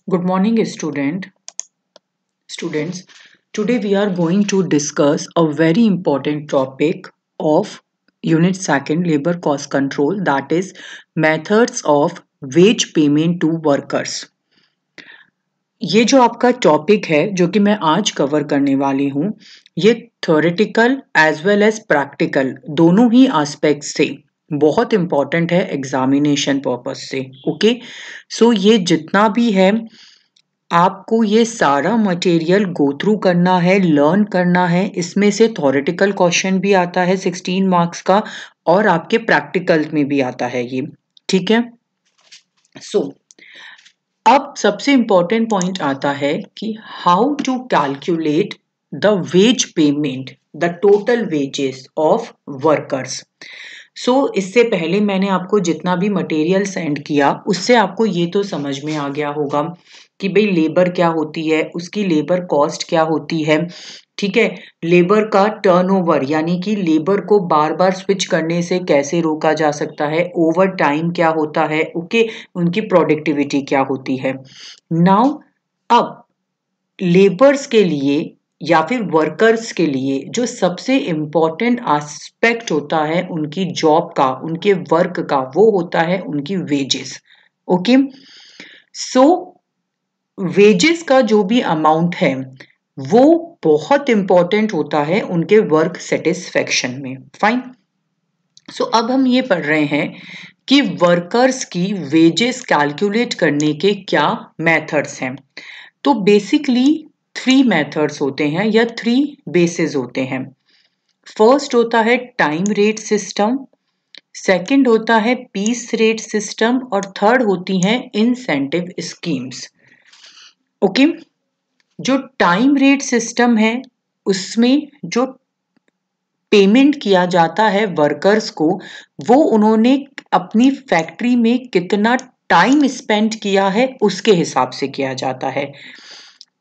Good morning, students. Today we are going to discuss a very important topic of Unit 2 Labor Cost Control, that is methods of wage payment to workers. ये जो आपका topic है जो कि मैं आज cover करने वाली हूँ, ये theoretical as well as practical दोनों ही एस्पेक्ट से बहुत इंपॉर्टेंट है एग्जामिनेशन पर्पस से। ओके, सो ये जितना भी है आपको ये सारा मटेरियल गो थ्रू करना है, लर्न करना है। इसमें से थ्योरेटिकल क्वेश्चन भी आता है 16 मार्क्स का और आपके प्रैक्टिकल में भी आता है ये, ठीक है। सो अब सबसे इंपॉर्टेंट पॉइंट आता है कि how to calculate the wage payment, the total wages of workers. So इससे पहले मैंने आपको जितना भी मटेरियल सेंड किया उससे आपको ये तो समझ में आ गया होगा कि भाई लेबर क्या होती है, उसकी लेबर कॉस्ट क्या होती है, ठीक है। लेबर का टर्नओवर यानी कि लेबर को बार बार स्विच करने से कैसे रोका जा सकता है, ओवर टाइम क्या होता है, ओके, उनकी प्रोडक्टिविटी क्या होती है। नाउ अब लेबर्स के लिए या फिर वर्कर्स के लिए जो सबसे इम्पॉर्टेंट एस्पेक्ट होता है उनकी जॉब का, उनके वर्क का, वो होता है उनकी वेजेस। ओके, सो वेजेस का जो भी अमाउंट है वो बहुत इंपॉर्टेंट होता है उनके वर्क सेटिस्फेक्शन में। फाइन, सो अब हम ये पढ़ रहे हैं कि वर्कर्स की वेजेस कैलकुलेट करने के क्या मेथड्स हैं। तो बेसिकली 3 मेथड्स होते हैं या 3 बेसिस होते हैं। फर्स्ट होता है टाइम रेट सिस्टम, सेकंड होता है पीस रेट सिस्टम और थर्ड होती हैं इंसेंटिव स्कीम्स। ओके, जो टाइम रेट सिस्टम है उसमें जो पेमेंट किया जाता है वर्कर्स को, वो उन्होंने अपनी फैक्ट्री में कितना टाइम स्पेंड किया है उसके हिसाब से किया जाता है।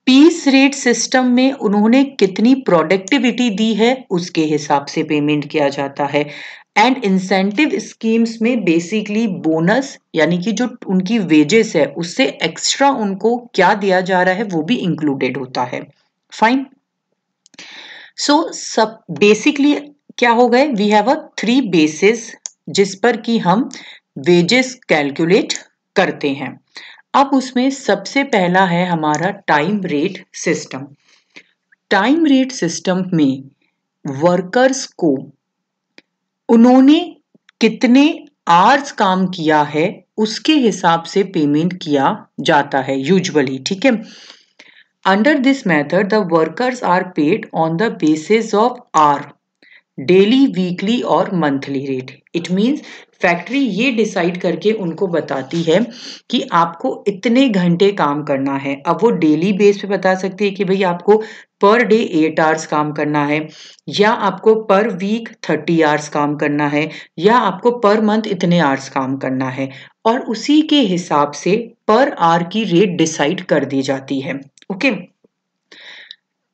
पीस रेट सिस्टम में उन्होंने कितनी प्रोडक्टिविटी दी है उसके हिसाब से पेमेंट किया जाता है। एंड इंसेंटिव स्कीम्स में बेसिकली बोनस यानी कि जो उनकी वेजेस है उससे एक्स्ट्रा उनको क्या दिया जा रहा है वो भी इंक्लूडेड होता है। फाइन, सो सब बेसिकली क्या हो गए, वी हैव अ 3 बेसिस जिस पर कि हम वेजेस कैलकुलेट करते हैं। अब उसमें सबसे पहला है हमारा time rate system. Time rate system में वर्कर्स को उन्होंने कितने आवर्स काम किया है उसके हिसाब से पेमेंट किया जाता है यूजुअली, ठीक है। Under this method, the workers are paid on the basis of hour, daily, weekly और monthly rate. It means factory ये डिसाइड करके उनको बताती है कि आपको इतने घंटे काम करना है। अब वो डेली बेस पे बता सकती है कि भाई आपको पर डे 8 आवर्स काम करना है, या आपको पर वीक 30 आवर्स काम करना है, या आपको पर मंथ इतने आवर्स काम करना है, और उसी के हिसाब से पर आवर की रेट डिसाइड कर दी जाती है। ओके,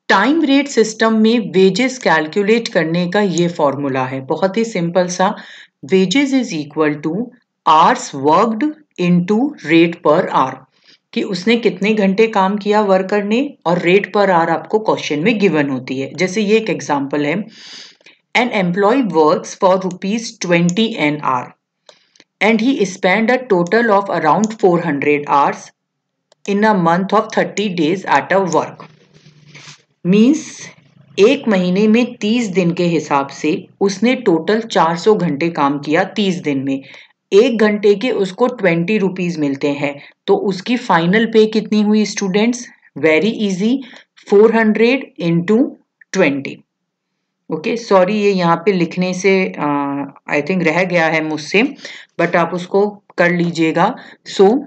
टाइम रेट सिस्टम में वेजेस कैलकुलेट करने का ये फॉर्मूला है, बहुत ही सिंपल सा। Wages is equal two hours worked into rate per our, कि उसने कितने घंटे काम किया वर्कर ने, और रेट पर आवर आपको क्वेश्चन में गिवन होती है। जैसे ये एक एग्जांपल है, an employ works for ₹20 an hour and he spend a total of around 400 hours in a month of 30 days at a work. Means एक महीने में 30 दिन के हिसाब से उसने टोटल 400 घंटे काम किया 30 दिन में। एक घंटे के उसको 20 रुपीज मिलते हैं, तो उसकी फाइनल पे कितनी हुई students? Very easy, 400 into 20। Okay, sorry ये यहाँ पे लिखने से आई थिंक रह गया है मुझसे, बट आप उसको कर लीजिएगा। सो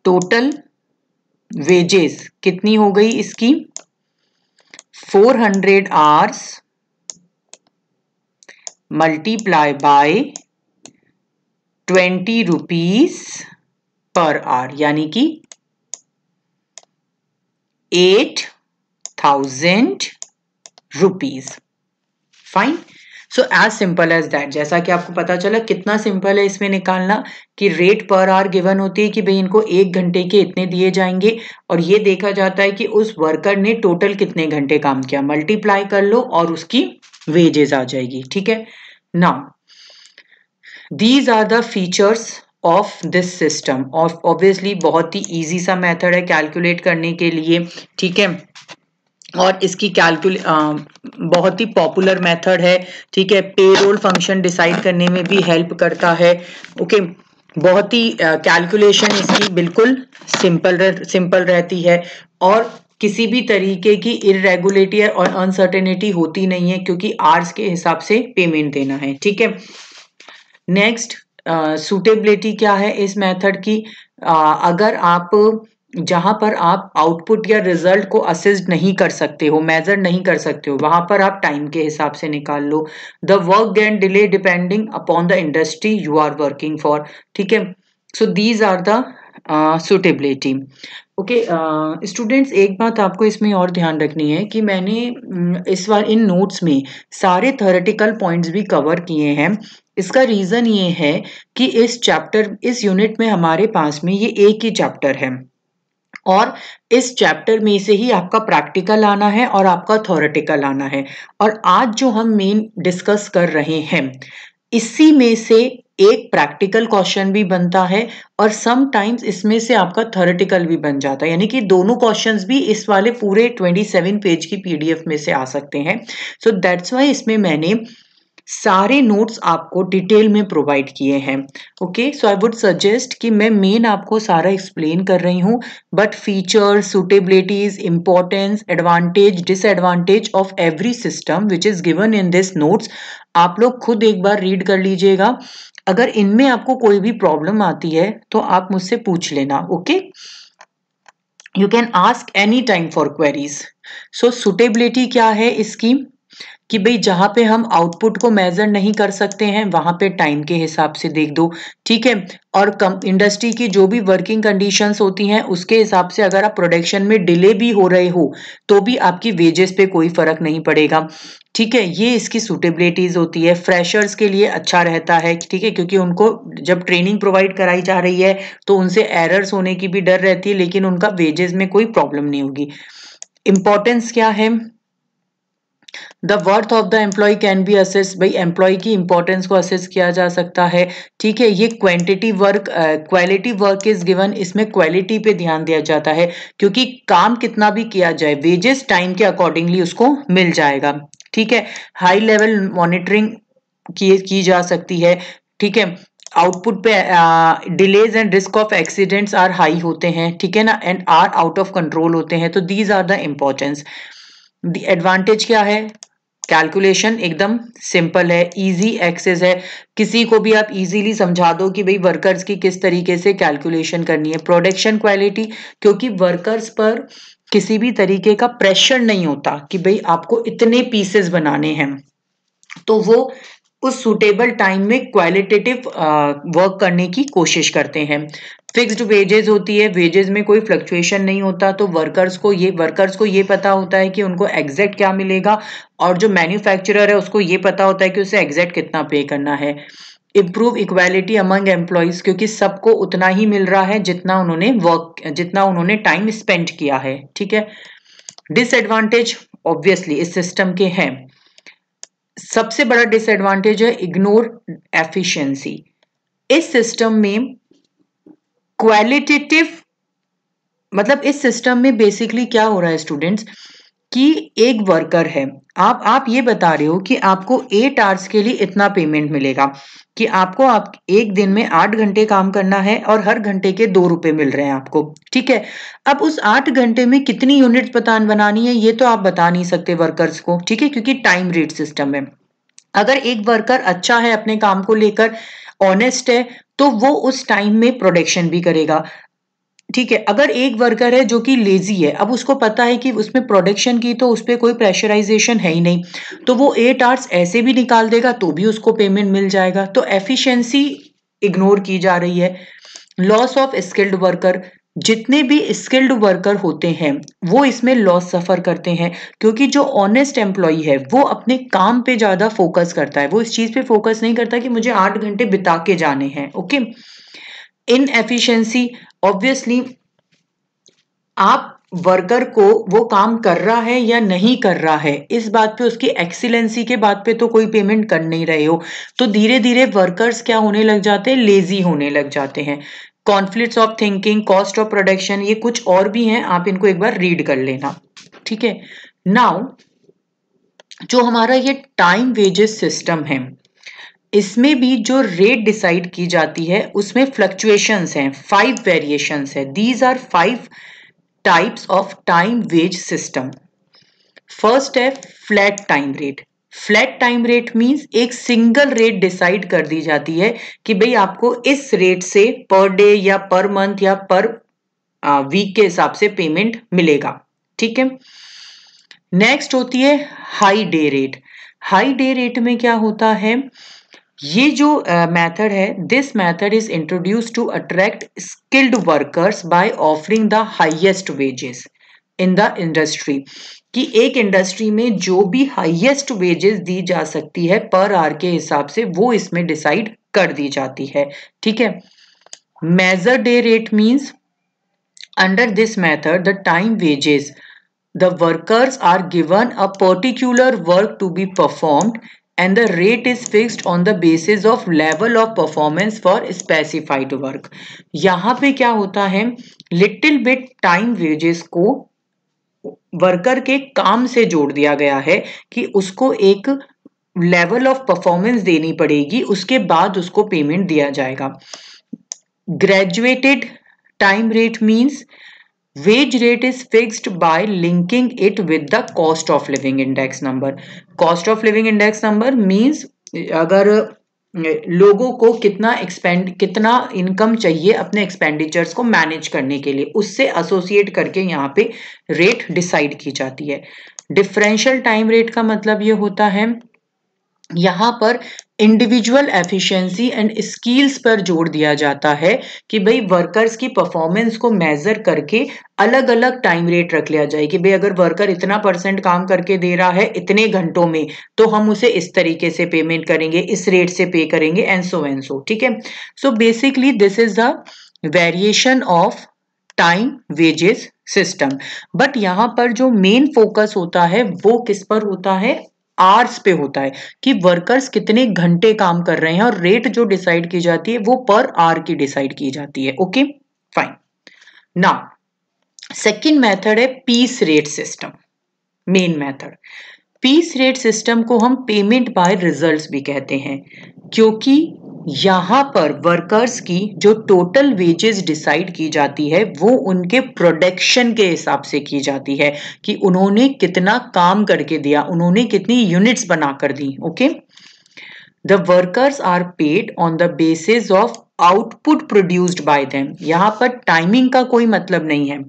टोटल वेजेस कितनी हो गई इसकी? 400 hours multiply by 20 rupees per hour, यानी कि 8,000 rupees। Fine, so as simple as that, जैसा कि आपको पता चला कितना सिंपल है इसमें निकालना कि रेट पर आवर गिवन होती है कि भाई इनको 1 घंटे के इतने दिए जाएंगे और ये देखा जाता है कि उस वर्कर ने टोटल कितने घंटे काम किया, मल्टीप्लाई कर लो और उसकी वेजेस आ जाएगी। ठीक है, now these are the features of this system. Obviously बहुत ही इजी सा मेथड है कैलकुलेट करने के लिए। ठीक है, और इसकी बहुत ही पॉपुलर मेथड है। ठीक है, पेरोल फंक्शन डिसाइड करने में भी हेल्प करता है। ओके, बहुत ही कैलकुलेशन इसकी बिल्कुल सिंपल रहती है और किसी भी तरीके की इरेगुलेरिटी और अनसर्टेनिटी होती नहीं है क्योंकि आवर्स के हिसाब से पेमेंट देना है। ठीक है, नेक्स्ट सूटेबिलिटी क्या है इस मेथड की, अगर आप जहां पर आप आउटपुट या रिजल्ट को असेस नहीं कर सकते हो, मेजर नहीं कर सकते हो, वहां पर आप टाइम के हिसाब से निकाल लो। The work gain delay depending upon the industry you are working for. ठीक है, so these are the suitability. Okay students, एक बात आपको इसमें और ध्यान रखनी है कि मैंने इस बार इन नोट्स में सारे थ्योरेटिकल पॉइंट्स भी कवर किए हैं। इसका रीजन ये है कि इस यूनिट में हमारे पास में ये एक ही चैप्टर है और इस चैप्टर में से ही आपका प्रैक्टिकल आना है और आपका थ्योरेटिकल आना है। और आज जो हम मेन डिस्कस कर रहे हैं इसी में से एक प्रैक्टिकल क्वेश्चन भी बनता है और समटाइम्स इसमें से आपका थ्योरेटिकल भी बन जाता है, यानी कि दोनों क्वेश्चंस भी इस वाले पूरे 27 पेज की पीडीएफ में से आ सकते हैं। सो दैट्स वाई इसमें मैंने सारे नोट्स आपको डिटेल में प्रोवाइड किए हैं। Okay, so I would suggest कि मैं मेन आपको सारा एक्सप्लेन कर रही हूँ, but feature, suitabilities, importance, advantage, disadvantage of every system which is given in this notes आप लोग खुद एक बार रीड कर लीजिएगा। अगर इनमें आपको कोई भी प्रॉब्लम आती है तो आप मुझसे पूछ लेना। Okay, you can ask any time for queries. So suitability क्या है इसकी कि भाई जहां पे हम आउटपुट को मेजर नहीं कर सकते हैं वहां पे टाइम के हिसाब से देख दो। ठीक है, और इंडस्ट्री की जो भी वर्किंग कंडीशंस होती हैं उसके हिसाब से अगर आप प्रोडक्शन में डिले भी हो रहे हो तो भी आपकी वेजेस पे कोई फर्क नहीं पड़ेगा। ठीक है, ये इसकी सूटेबिलिटीज होती है। फ्रेशर्स के लिए अच्छा रहता है, ठीक है, क्योंकि उनको जब ट्रेनिंग प्रोवाइड कराई जा रही है तो उनसे एरर्स होने की भी डर रहती है, लेकिन उनका वेजेस में कोई प्रॉब्लम नहीं होगी। इंपॉर्टेंस क्या है, the worth of the employ can be assess, भाई एम्प्लॉय की इंपॉर्टेंस को असेस किया जा सकता है। ठीक है, ये quantity work, quality work is given, इसमें क्वालिटी पे ध्यान दिया जाता है क्योंकि काम कितना भी किया जाए वेजेस टाइम के अकॉर्डिंगली उसको मिल जाएगा। ठीक है, हाई लेवल मॉनिटरिंग की जा सकती है। ठीक है, आउटपुट पे delays and risk of accidents are high होते हैं, ठीक है ना, and are out of control होते हैं। तो these are the importance. The advantage क्या है, कैलकुलेशन एकदम सिंपल है, इजी एक्सेस है, किसी को भी आप इजीली समझा दो कि भाई वर्कर्स की किस तरीके से कैलकुलेशन करनी है। प्रोडक्शन क्वालिटी, क्योंकि वर्कर्स पर किसी भी तरीके का प्रेशर नहीं होता कि भाई आपको इतने पीसेस बनाने हैं, तो वो उस सुटेबल टाइम में क्वालिटेटिव वर्क करने की कोशिश करते हैं। फिक्स्ड वेजेस होती है, वेजेस में कोई फ्लक्चुएशन नहीं होता, तो वर्कर्स को ये पता होता है कि उनको एग्जैक्ट क्या मिलेगा और जो मैन्युफैक्चरर है उसको ये पता होता है कि उसे एग्जैक्ट कितना पे करना है। इम्प्रूव इक्वालिटी अमंग एम्प्लॉयज, क्योंकि सबको उतना ही मिल रहा है जितना उन्होंने टाइम स्पेंड किया है। ठीक है, डिसएडवांटेज ऑब्वियसली इस सिस्टम के हैं। सबसे बड़ा डिसएडवांटेज है इग्नोर एफिशिएंसी। इस सिस्टम में क्वालिटेटिव, मतलब इस सिस्टम में बेसिकली क्या हो रहा है स्टूडेंट्स कि एक वर्कर है, आप ये बता रहे हो कि आपको 8 आवर्स के लिए इतना पेमेंट मिलेगा, कि आपको एक दिन में 8 घंटे काम करना है और हर घंटे के 2 रुपए मिल रहे हैं आपको। ठीक है, अब उस 8 घंटे में कितनी यूनिट बनानी है ये तो आप बता नहीं सकते वर्कर्स को। ठीक है, क्योंकि टाइम रेट सिस्टम है। अगर एक वर्कर अच्छा है, अपने काम को लेकर ऑनेस्ट है, तो वो उस टाइम में प्रोडक्शन भी करेगा। ठीक है, अगर एक वर्कर है जो कि लेजी है, अब उसको पता है कि उसमें प्रोडक्शन की तो उस पर कोई प्रेशराइजेशन है ही नहीं, तो वो 8 आवर्स ऐसे भी निकाल देगा तो भी उसको पेमेंट मिल जाएगा। तो एफिशिएंसी इग्नोर की जा रही है। लॉस ऑफ स्किल्ड वर्कर, जितने भी स्किल्ड वर्कर होते हैं वो इसमें लॉस सफर करते हैं, क्योंकि जो ऑनेस्ट एम्प्लॉय है वो अपने काम पे ज्यादा फोकस करता है, वो इस चीज पे फोकस नहीं करता कि मुझे 8 घंटे बिता के जाने हैं। ओके, इनएफिशिएंसी, ऑब्वियसली आप वर्कर को वो काम कर रहा है या नहीं कर रहा है इस बात पे, उसकी एक्सीलेंसी के बात पे तो कोई पेमेंट कर नहीं रहे हो, तो धीरे धीरे वर्कर्स क्या होने लग जाते हैं, लेजी होने लग जाते हैं। Conflicts of thinking, cost of production, ये कुछ और भी हैं, आप इनको एक बार रीड कर लेना। ठीक है, नाउ जो हमारा ये टाइम वेजेस सिस्टम है, इसमें भी जो रेट डिसाइड की जाती है उसमें फ्लक्चुएशंस हैं, 5 वेरिएशंस है। These are 5 types of time wage system. First है flat time rate. Flat time rate means एक सिंगल रेट डिसाइड कर दी जाती है कि भाई आपको इस रेट से पर डे या पर मंथ या पर वीक के हिसाब से पेमेंट मिलेगा। ठीक है, नेक्स्ट होती है high day rate. High day rate में क्या होता है, ये जो मेथड है, this method is introduced to attract skilled workers by offering the highest wages in the industry. कि एक इंडस्ट्री में जो भी हाईएस्ट वेजेस दी जा सकती है पर आवर के हिसाब से वो इसमें डिसाइड कर दी जाती है। ठीक है, measured day rate means under this method the time wages the workers are given a particular work to be performed and the rate is fixed on the basis of level of performance for specified work। यहाँ पे क्या होता है, little bit time wages को worker के काम से जोड़ दिया गया है कि उसको एक लेवल ऑफ परफॉर्मेंस देनी पड़ेगी, उसके बाद उसको पेमेंट दिया जाएगा। Graduated time rate means wage rate is fixed by linking it with the cost of living index number। cost of living index number means अगर लोगों को कितना इनकम चाहिए अपने एक्सपेंडिचर्स को मैनेज करने के लिए, उससे एसोसिएट करके यहाँ पे रेट डिसाइड की जाती है। डिफरेंशियल टाइम रेट का मतलब ये होता है, यहाँ पर इंडिविजुअल एफिशिएंसी एंड स्किल्स पर जोर दिया जाता है कि भाई वर्कर्स की परफॉर्मेंस को मेजर करके अलग अलग टाइम रेट रख लिया जाए कि भाई अगर वर्कर इतना % काम करके दे रहा है इतने घंटों में तो हम उसे इस तरीके से पेमेंट करेंगे, इस रेट से पे करेंगे एंड सो। ठीक है, so basically this is the variation of time wages system. But यहाँ पर जो मेन फोकस होता है वो किस पर होता है, आवर्स पे होता है कि वर्कर्स कितने घंटे काम कर रहे हैं, और रेट जो डिसाइड की जाती है वो पर आवर की डिसाइड की जाती है। Okay fine, now second method है piece rate system. Main method piece rate system को हम पेमेंट बाय रिजल्ट्स भी कहते हैं, क्योंकि यहां पर वर्कर्स की जो टोटल वेजेस डिसाइड की जाती है वो उनके प्रोडक्शन के हिसाब से की जाती है कि उन्होंने कितना काम करके दिया, उन्होंने कितनी यूनिट्स बनाकर दी। Okay, the workers are paid on the basis of output produced by them. यहां पर टाइमिंग का कोई मतलब नहीं है।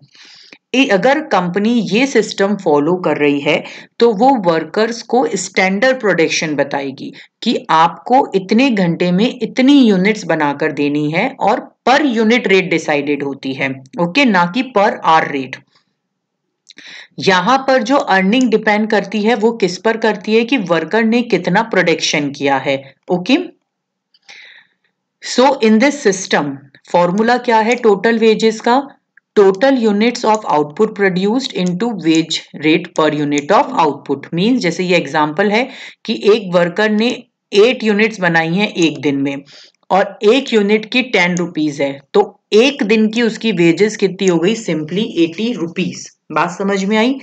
अगर कंपनी ये सिस्टम फॉलो कर रही है तो वो वर्कर्स को स्टैंडर्ड प्रोडक्शन बताएगी कि आपको इतने घंटे में इतनी यूनिट्स बनाकर देनी है, और पर यूनिट रेट डिसाइडेड होती है। ओके, ना कि पर आवर रेट। यहां पर जो अर्निंग डिपेंड करती है वो किस पर करती है कि वर्कर ने कितना प्रोडक्शन किया है। Okay, so in this system formula क्या है टोटल वेजेस का, total units of output produced into wage rate per unit of output. Means जैसे ये एग्जांपल है कि एक वर्कर ने 8 यूनिट्स बनाई हैं एक दिन में, और एक यूनिट की 10 रुपीज है, तो एक दिन की उसकी वेजेस कितनी हो गई, सिंपली 80 रुपीज। बात समझ में आई।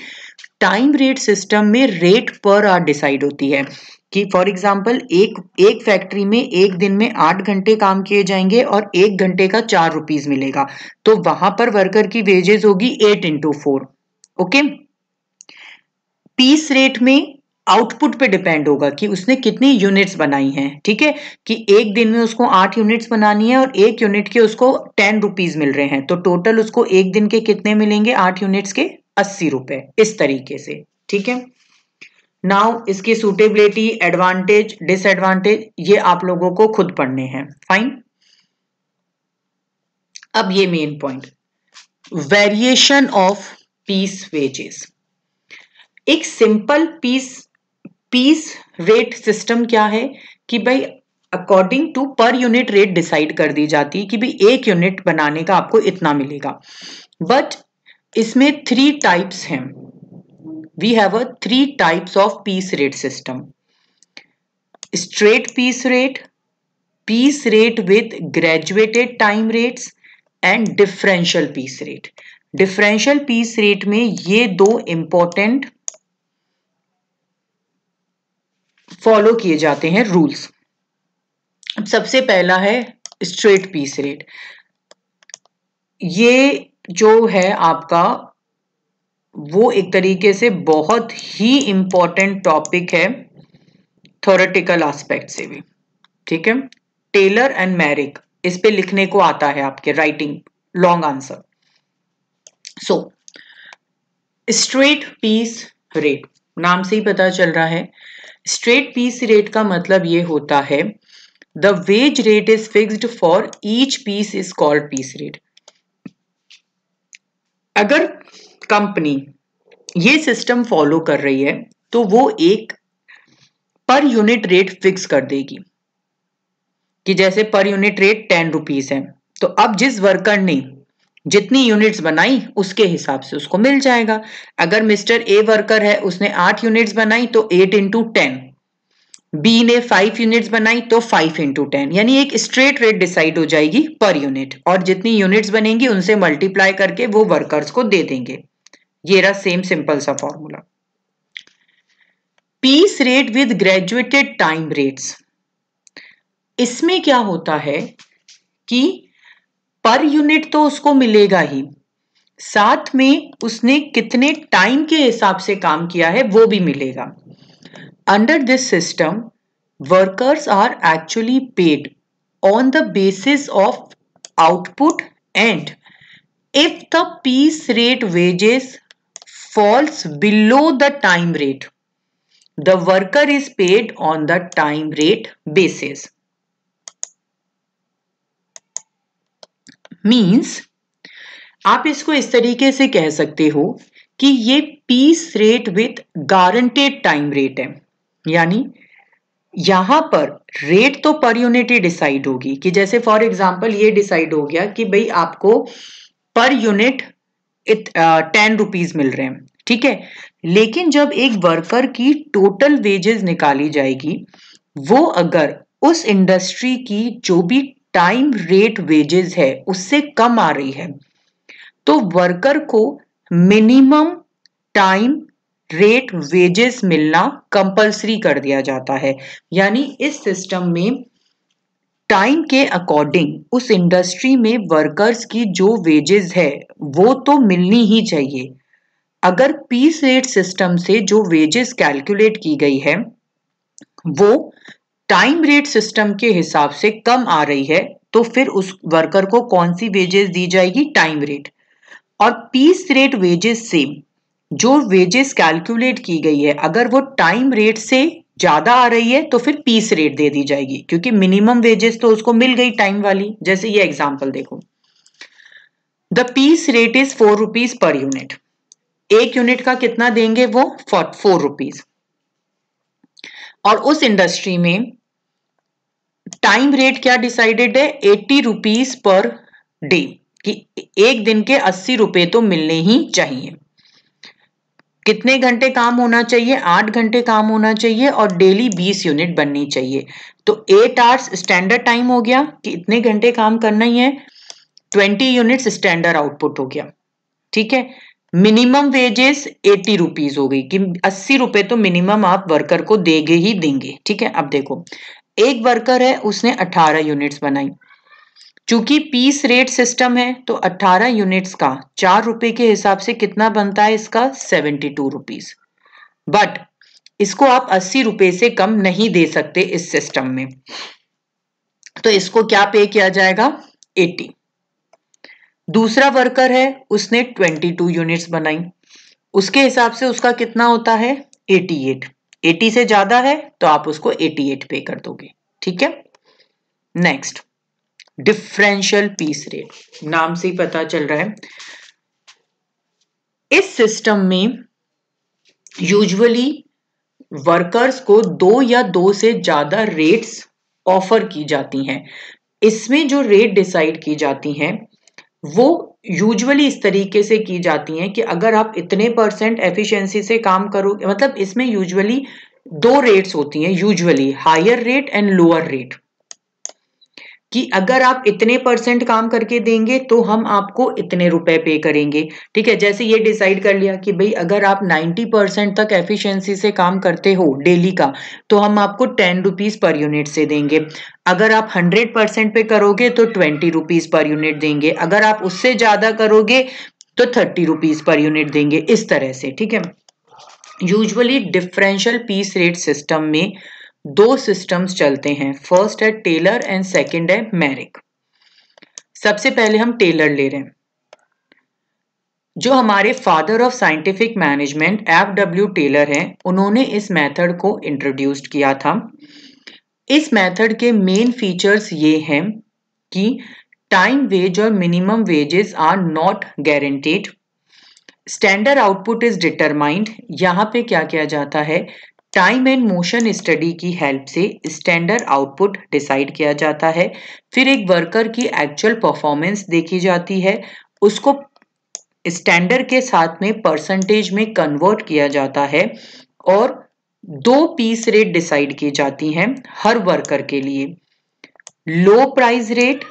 टाइम रेट सिस्टम में रेट पर आवर डिसाइड होती है कि फॉर एग्जाम्पल एक फैक्ट्री में एक दिन में 8 घंटे काम किए जाएंगे और 1 घंटे का 4 रुपीज मिलेगा, तो वहां पर वर्कर की वेजेस होगी 8 into 4। ओके, पीस रेट में आउटपुट पे डिपेंड होगा कि उसने कितनी यूनिट्स बनाई हैं। ठीक है, कि एक दिन में उसको 8 यूनिट्स बनानी है और एक यूनिट के उसको 10 रुपीज मिल रहे हैं, तो टोटल उसको एक दिन के कितने मिलेंगे 8 यूनिट्स के 80 रुपए, इस तरीके से। ठीक है, नाउ इसकी सूटेबिलिटी, एडवांटेज, डिसएडवांटेज ये आप लोगों को खुद पढ़ने हैं। फाइन, अब ये main point, variation of piece wages. एक सिंपल पीस रेट सिस्टम क्या है कि भाई according to per unit rate decide कर दी जाती है कि भाई एक यूनिट बनाने का आपको इतना मिलेगा। बट इसमें 3 टाइप्स हैं। We have a 3 types of piece rate system: straight piece rate with graduated time rates and differential piece rate। Differential piece rate में ये दो इंपॉर्टेंट फॉलो किए जाते हैं रूल्स। सबसे पहला है स्ट्रेट पीस रेट। ये जो है आपका वो एक तरीके से बहुत ही इंपॉर्टेंट टॉपिक है थ्योरेटिकल एस्पेक्ट से भी, ठीक है। टेलर एंड मैरिक इस पे लिखने को आता है आपके writing long answer. So straight piece rate, नाम से ही पता चल रहा है स्ट्रेट पीस रेट का मतलब ये होता है the wage rate is fixed for each piece is called piece rate. अगर कंपनी ये सिस्टम फॉलो कर रही है तो वो एक पर यूनिट रेट फिक्स कर देगी कि जैसे पर यूनिट रेट 10 रुपीज है, तो अब जिस वर्कर ने जितनी यूनिट्स बनाई उसके हिसाब से उसको मिल जाएगा। अगर मिस्टर ए वर्कर है उसने 8 यूनिट्स बनाई तो 8 इंटू 10, बी ने 5 यूनिट्स बनाई तो 5 इंटू 10, यानी एक स्ट्रेट रेट डिसाइड हो जाएगी पर यूनिट, और जितनी यूनिट्स बनेंगी उनसे मल्टीप्लाई करके वो वर्कर्स को दे देंगे। ये रहा सेम सिंपल सा formula. Piece rate with graduated time rates, इसमें क्या होता है कि पर यूनिट तो उसको मिलेगा ही, साथ में उसने कितने टाइम के हिसाब से काम किया है वो भी मिलेगा। Under this system workers are actually paid on the basis of output and if the piece rate wages falls below the time rate the worker is paid on the time rate basis. Means आप इसको इस तरीके से कह सकते हो कि ये piece rate with guaranteed time rate है, यानी यहां पर रेट तो पर यूनिट ही डिसाइड होगी कि जैसे फॉर एग्जांपल ये डिसाइड हो गया कि भाई आपको पर यूनिट 10 रुपीज मिल रहे हैं, ठीक है। लेकिन जब एक वर्कर की टोटल वेजेस निकाली जाएगी वो अगर उस इंडस्ट्री की जो भी टाइम रेट वेजेस है उससे कम आ रही है तो वर्कर को मिनिमम टाइम रेट वेजेस मिलना कंपलसरी कर दिया जाता है। यानी इस सिस्टम में टाइम के अकॉर्डिंग उस इंडस्ट्री में वर्कर्स की जो वेजेस है वो तो मिलनी ही चाहिए। अगर पीस रेट सिस्टम से जो वेजेस कैलकुलेट की गई है वो टाइम रेट सिस्टम के हिसाब से कम आ रही है तो फिर उस वर्कर को कौन सी वेजेस दी जाएगी? Time rate. और पीस रेट वेजेस से जो वेजेस कैलकुलेट की गई है अगर वो टाइम रेट से ज्यादा आ रही है तो फिर पीस रेट दे दी जाएगी, क्योंकि मिनिमम वेजेस तो उसको मिल गई टाइम वाली। जैसे ये एग्जांपल देखो, the piece rate is 4 rupees per unit. एक यूनिट का कितना देंगे वो? 4 रुपीज। और उस इंडस्ट्री में टाइम रेट क्या डिसाइडेड है? 80 रुपीज पर डे, कि एक दिन के 80 रुपए तो मिलने ही चाहिए। कितने घंटे काम होना चाहिए? 8 घंटे काम होना चाहिए और डेली 20 यूनिट बननी चाहिए। तो 8 आवर्स स्टैंडर्ड टाइम हो गया कि इतने घंटे काम करना ही है, 20 यूनिट्स स्टैंडर्ड आउटपुट हो गया, ठीक है। मिनिमम वेजेस 80 रुपीज हो गई कि 80 रुपए तो मिनिमम आप वर्कर को देंगे ही देंगे, ठीक है। अब देखो एक वर्कर है उसने 18 यूनिट्स बनाई, चूंकि पीस रेट सिस्टम है तो 18 यूनिट्स का 4 रुपए के हिसाब से कितना बनता है इसका? 72 रुपीज। बट इसको आप 80 रुपए से कम नहीं दे सकते इस सिस्टम में, तो इसको क्या पे किया जाएगा? 80। दूसरा वर्कर है उसने 22 यूनिट्स बनाई, उसके हिसाब से उसका कितना होता है? 88। 80 से ज्यादा है तो आप उसको 88 पे कर दोगे, ठीक है। नेक्स्ट, डिफरेंशियल पीस रेट, नाम से ही पता चल रहा है इस सिस्टम में यूजुअली वर्कर्स को 2 या 2 से ज्यादा रेट्स ऑफर की जाती हैं। इसमें जो रेट डिसाइड की जाती हैं वो यूजुअली इस तरीके से की जाती हैं कि अगर आप इतने % एफिशिएंसी से काम करोगे, मतलब इसमें यूजुअली 2 रेट्स होती हैं, usually higher rate and lower rate, कि अगर आप इतने % काम करके देंगे तो हम आपको इतने रुपए पे करेंगे। ठीक है, जैसे ये डिसाइड कर लिया कि भाई अगर आप 90% तक एफिशिएंसी से काम करते हो डेली का तो हम आपको 10 रुपीज पर यूनिट से देंगे। अगर आप 100% पे करोगे तो 20 रुपीज पर यूनिट देंगे। अगर आप उससे ज्यादा करोगे तो 30 रुपीज पर यूनिट देंगे, इस तरह से। ठीक है, usually differential piece rate system में 2 सिस्टम्स चलते हैं, फर्स्ट है टेलर एंड सेकंड है मैरिक। सबसे पहले हम टेलर ले रहे हैं। जो हमारे father of scientific management FW Taylor हैं, उन्होंने इस मेथड को इंट्रोड्यूस्ड किया था। इस मेथड के मेन फीचर्स ये हैं कि टाइम वेज और minimum wages are not guaranteed, standard output is determined. यहाँ पे क्या किया जाता है, टाइम एंड मोशन स्टडी की हेल्प से स्टैंडर्ड आउटपुट डिसाइड किया जाता है। फिर एक वर्कर की एक्चुअल परफॉर्मेंस देखी जाती है, उसको स्टैंडर्ड के साथ में परसेंटेज में कन्वर्ट किया जाता है और 2 पीस रेट डिसाइड की जाती हैं हर वर्कर के लिए, low price rate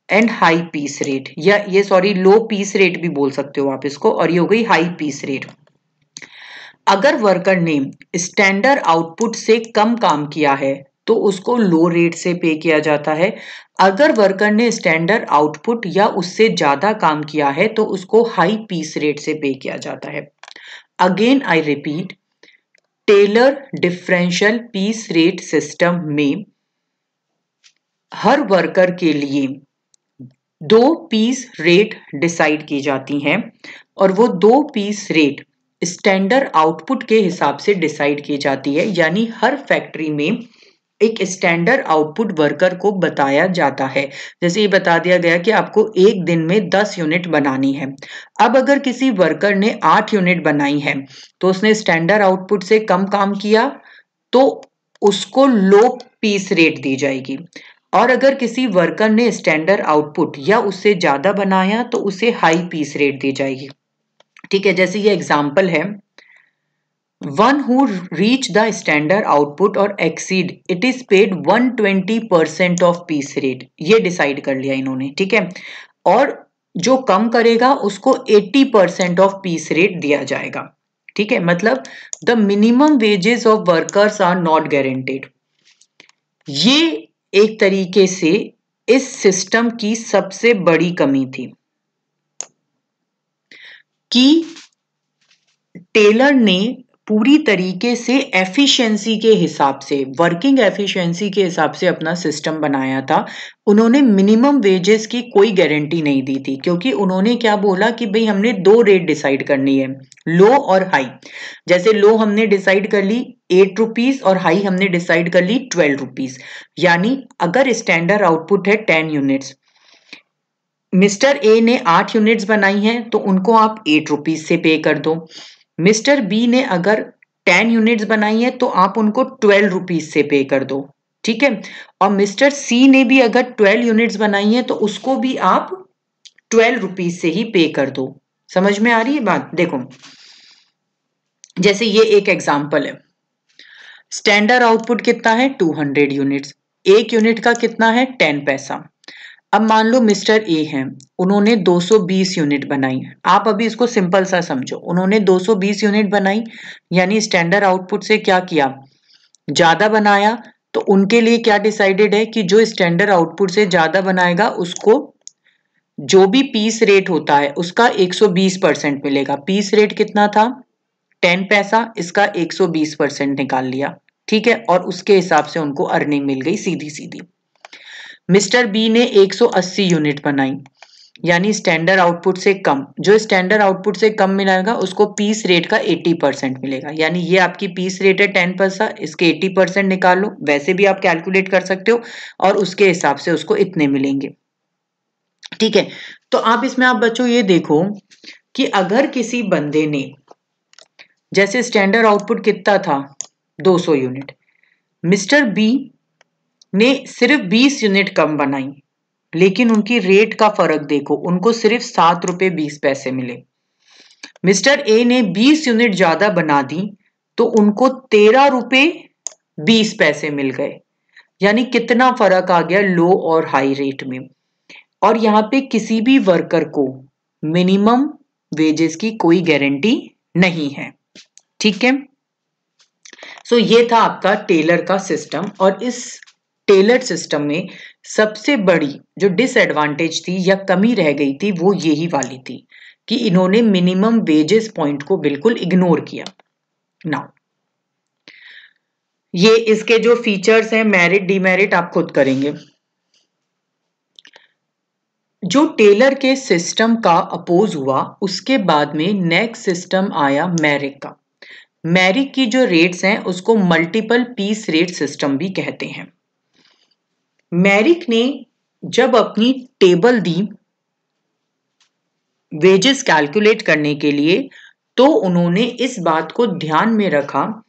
and high piece rate, या ये सॉरी लो पीस रेट भी बोल सकते हो आप इसको, और ये हो गई हाई पीस रेट। अगर वर्कर ने स्टैंडर्ड आउटपुट से कम काम किया है तो उसको लो रेट से पे किया जाता है। अगर वर्कर ने स्टैंडर्ड आउटपुट या उससे ज्यादा काम किया है तो उसको हाई पीस रेट से पे किया जाता है। Again I repeat, Taylor differential piece rate system में हर वर्कर के लिए 2 पीस रेट डिसाइड की जाती हैं और वो 2 पीस रेट स्टैंडर्ड आउटपुट के हिसाब से डिसाइड की जाती है। यानी हर फैक्ट्री में एक स्टैंडर्ड आउटपुट वर्कर को बताया जाता है। जैसे ये बता दिया गया कि आपको एक दिन में 10 यूनिट बनानी है। अब अगर किसी वर्कर ने 8 यूनिट बनाई है तो उसने स्टैंडर्ड आउटपुट से कम काम किया तो उसको लो पीस रेट दी जाएगी, और अगर किसी वर्कर ने स्टैंडर्ड आउटपुट या उससे ज्यादा बनाया तो उसे हाई पीस रेट दी जाएगी। ठीक है, जैसे ये एग्जांपल है, one who reach the standard output और exceed it is paid 120% of piece rate, ये डिसाइड कर लिया इन्होंने। ठीक है, और जो कम करेगा उसको 80% ऑफ पीस रेट दिया जाएगा। ठीक है, मतलब the minimum wages of workers are not guaranteed. ये एक तरीके से इस सिस्टम की सबसे बड़ी कमी थी कि टेलर ने पूरी तरीके से एफिशिएंसी के हिसाब से, वर्किंग एफिशिएंसी के हिसाब से अपना सिस्टम बनाया था। उन्होंने मिनिमम वेजेस की कोई गारंटी नहीं दी थी, क्योंकि उन्होंने क्या बोला कि भाई हमने 2 रेट डिसाइड करनी है, लो और हाई। जैसे लो हमने डिसाइड कर ली 8 रुपीज और हाई हमने डिसाइड कर ली 12 रुपीज। यानी अगर स्टैंडर्ड आउटपुट है 10 यूनिट्स, मिस्टर ए ने 8 यूनिट्स बनाई हैं तो उनको आप 8 रुपीज से पे कर दो। मिस्टर बी ने अगर 10 यूनिट्स बनाई है तो आप उनको 12 रुपीज से पे कर दो। ठीक है, और मिस्टर सी ने भी अगर 12 यूनिट्स बनाई है तो उसको भी आप 12 रुपीज से ही पे कर दो। समझ में आ रही है बात? देखो, जैसे ये एक एग्जांपल है, स्टैंडर्ड आउटपुट कितना है 200 यूनिट्स, एक यूनिट का कितना है 10 पैसा। अब मान लो मिस्टर ए हैं, उन्होंने 220 यूनिट बनाई। आप अभी इसको सिंपल सा समझो, उन्होंने 220 यूनिट बनाई, यानी स्टैंडर्ड आउटपुट से क्या किया, ज्यादा बनाया। तो उनके लिए क्या डिसाइडेड है कि जो स्टैंडर्ड आउटपुट से ज्यादा बनाएगा उसको जो भी पीस रेट होता है उसका 120% मिलेगा। पीस रेट कितना था 10 पैसा, इसका 120% निकाल लिया। ठीक है, और उसके हिसाब से उनको अर्निंग मिल गई सीधी सीधी। मिस्टर बी ने 180 यूनिट बनाई, यानी स्टैंडर्ड आउटपुट से कम, जो स्टैंडर्ड आउटपुट से कम मिलेगा उसको पीस रेट का 80% मिलेगा। यानी ये आपकी पीस रेट है 10 पैसा, इसके 80% निकाल लो, वैसे भी आप कैलकुलेट कर सकते हो, और उसके हिसाब से उसको इतने मिलेंगे। ठीक है, तो आप इसमें आप बच्चों ये देखो कि अगर किसी बंदे ने, जैसे स्टैंडर्ड आउटपुट कितना था 200 यूनिट, मिस्टर बी ने सिर्फ 20 यूनिट कम बनाई, लेकिन उनकी रेट का फर्क देखो, उनको सिर्फ 7 रुपए 20 पैसे मिले। मिस्टर ए ने 20 यूनिट ज्यादा बना दी तो उनको 13 रुपए 20 पैसे मिल गए। यानी कितना फर्क आ गया लो और हाई रेट में। और यहां पे किसी भी वर्कर को मिनिमम वेजेस की कोई गारंटी नहीं है। ठीक है, सो ये था आपका टेलर का सिस्टम। और इस टेलर सिस्टम में सबसे बड़ी जो डिसएडवांटेज थी या कमी रह गई थी वो यही वाली थी कि इन्होंने मिनिमम वेजेस पॉइंट को बिल्कुल इग्नोर किया। नाउ ये इसके जो फीचर्स हैं, मेरिट डीमेरिट आप खुद करेंगे। जो टेलर के सिस्टम का अपोज हुआ उसके बाद में नेक्स्ट सिस्टम आया मैरिक का। मैरिक की जो रेट्स हैं उसको मल्टीपल पीस रेट सिस्टम भी कहते हैं। मैरिक ने जब अपनी टेबल दी वेजेस कैलकुलेट करने के लिए, तो उन्होंने इस बात को ध्यान में रखा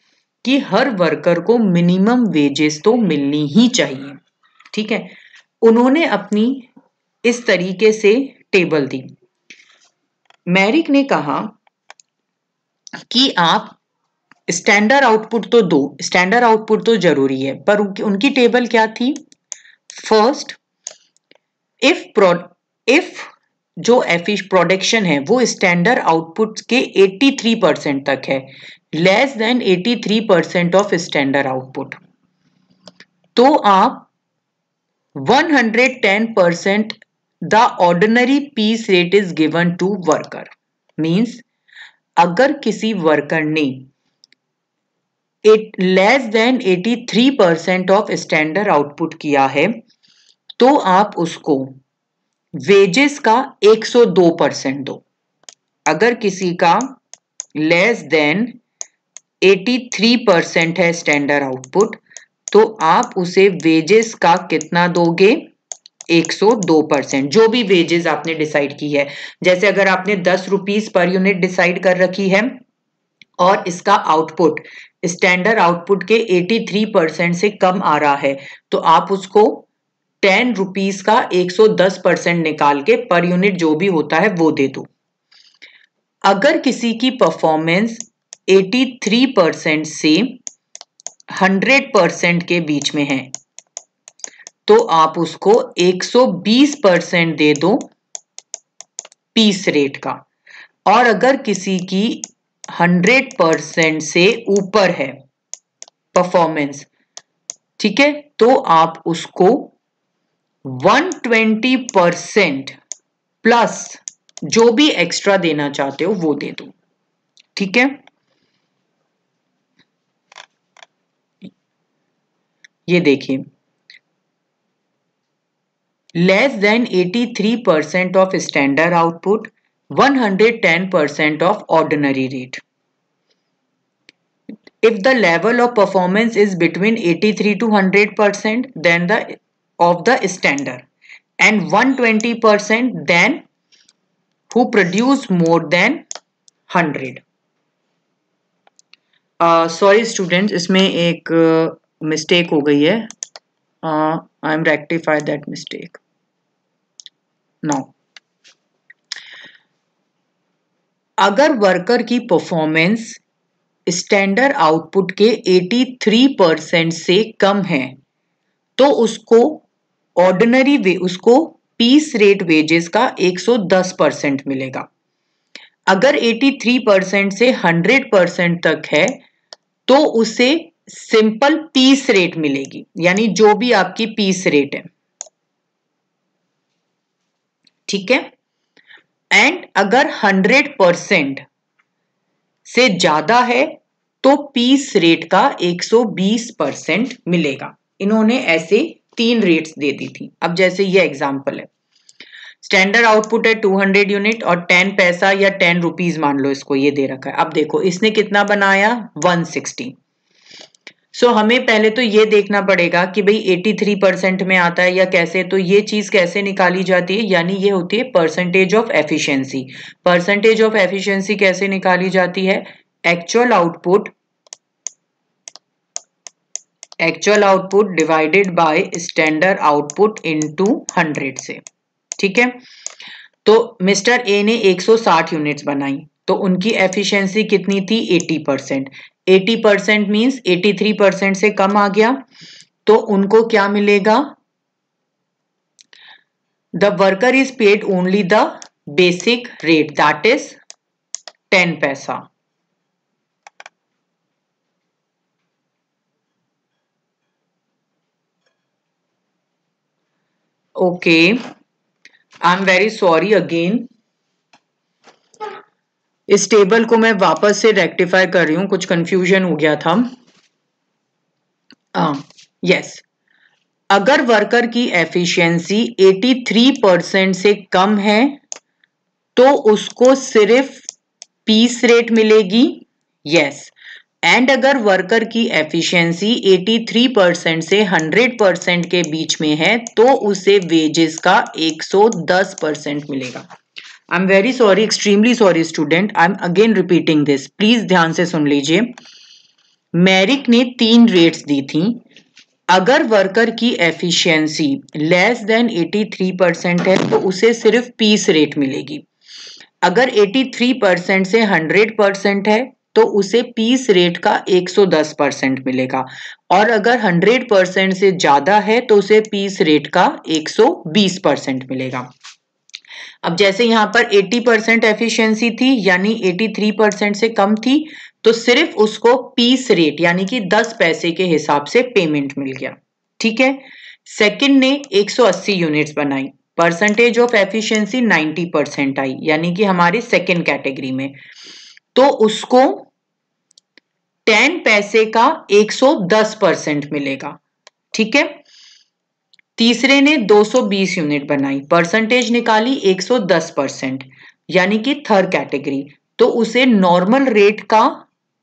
कि हर वर्कर को मिनिमम वेजेस तो मिलनी ही चाहिए। ठीक है, उन्होंने अपनी इस तरीके से टेबल दी। मैरिक ने कहा कि आप स्टैंडर्ड आउटपुट तो दो, स्टैंडर्ड आउटपुट तो जरूरी है, पर उनकी टेबल क्या थी? फर्स्ट, इफ जो प्रोडक्शन है वो स्टैंडर्ड आउटपुट के 83% तक है, less than 83% of standard output, तो आप 110% the ordinary piece rate is given to worker. Means अगर किसी वर्कर ने less than 83% of standard output किया है तो आप उसको वेजेस का 102% दो। अगर किसी का लेस देन 83% है स्टैंडर्ड आउटपुट तो आप उसे वेजेस का कितना दोगे? 102%, जो भी वेजेस आपने डिसाइड की है। जैसे अगर आपने 10 रुपीज पर यूनिट डिसाइड कर रखी है और इसका आउटपुट स्टैंडर्ड आउटपुट के 83% से कम आ रहा है तो आप उसको 10 रुपीज का 110% निकाल के पर यूनिट जो भी होता है वो दे दो। अगर किसी की परफॉर्मेंस 83% से 100% के बीच में है तो आप उसको 120% दे दो पीस रेट का। और अगर किसी की 100% से ऊपर है परफॉर्मेंस, ठीक है, तो आप उसको 120% प्लस जो भी एक्स्ट्रा देना चाहते हो वो दे दो। ठीक है, ये देखिए, less than 83% of standard output, 110% of ordinary rate. If the level of performance is between 83 to 100%, then of the standard, and 120%, then who produce more than 100. Sorry students, इसमें एक mistake हो गई है. I am rectify that mistake. Now, अगर worker की performance standard output के 83% से कम है तो उसको उसको पीस रेट वेजेस का 110% मिलेगा। अगर 83% से 100% तक है तो उसे सिंपल पीस रेट मिलेगी, यानी जो भी आपकी पीस रेट है। ठीक है, एंड अगर 100% से ज्यादा है तो पीस रेट का 120% मिलेगा। इन्होंने ऐसे 3 रेट्स दे दी थी। अब जैसे ये एग्जांपल है, स्टैंडर्ड आउटपुट है 200 यूनिट और 10 पैसा या 10 रुपीज मान लो इसको, ये दे रखा है। अब देखो इसने कितना बनाया 160। सो हमें पहले तो ये देखना पड़ेगा कि भाई 83% में आता है या कैसे, तो ये चीज कैसे निकाली जाती है, यानी ये होती है percentage of efficiency. Percentage of efficiency कैसे निकाली जाती है, actual output divided by standard output into 100 से। ठीक है, तो मिस्टर ए ने 160 यूनिट्स बनाई, तो उनकी एफिशिएंसी कितनी थी, 80%। 80% मीन्स 83% से कम आ गया, तो उनको क्या मिलेगा, the worker is paid only the basic rate that is 10 पैसा। Okay, I am very sorry again, इस टेबल को मैं वापस से रेक्टिफाई कर रही हूं, कुछ कंफ्यूजन हो गया था। यस, अगर वर्कर की एफिशिएंसी 83% से कम है तो उसको सिर्फ पीस रेट मिलेगी। यस, एंड अगर वर्कर की एफिशिएंसी 83% से 100% के बीच में है तो उसे वेजेस का 110% मिलेगा। I am very sorry, extremely sorry student, I am again repeating this, please ध्यान से सुन लीजिए। मैरिक ने 3 रेट्स दी थी। अगर वर्कर की एफिशिएंसी लेस देन 83% है तो उसे सिर्फ पीस रेट मिलेगी। अगर 83% से 100% है तो उसे पीस रेट का 110% मिलेगा, और अगर 100% से ज्यादा है तो उसे पीस रेट का 120% मिलेगा। अब जैसे यहाँ पर 80% एफिशिएंसी थी यानी 83% से कम थी, तो सिर्फ उसको पीस रेट यानी कि 10 पैसे के हिसाब से पेमेंट मिल गया। ठीक है, सेकंड ने 180 यूनिट्स बनाई, परसेंटेज ऑफ एफिशिएंसी 90% आई यानी कि हमारी सेकंड कैटेगरी में, तो उसको 10 पैसे का 110% मिलेगा। ठीक है, तीसरे ने 220 यूनिट बनाई, परसेंटेज निकाली 110% यानी कि थर्ड कैटेगरी, तो उसे नॉर्मल रेट का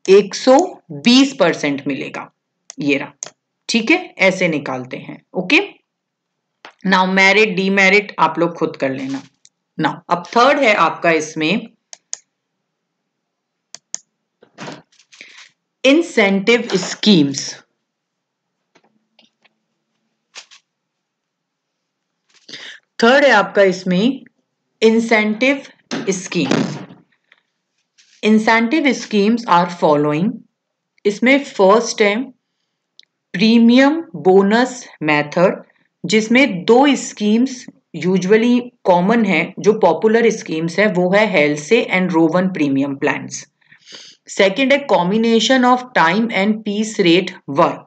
120% मिलेगा। ये रहा। ठीक है, ऐसे निकालते हैं। ओके, नाउ मेरिट डीमेरिट आप लोग खुद कर लेना। नाउ अब थर्ड है आपका इसमें इंसेंटिव स्कीम्स। थर्ड है आपका इसमें incentive schemes. Incentive schemes are following. इसमें फर्स्ट है प्रीमियम बोनस मेथड, जिसमें 2 स्कीम्स यूजुअली कॉमन है, जो पॉपुलर स्कीम्स है वो है Halsey and Rowan premium plans. Second है combination of time and piece rate work.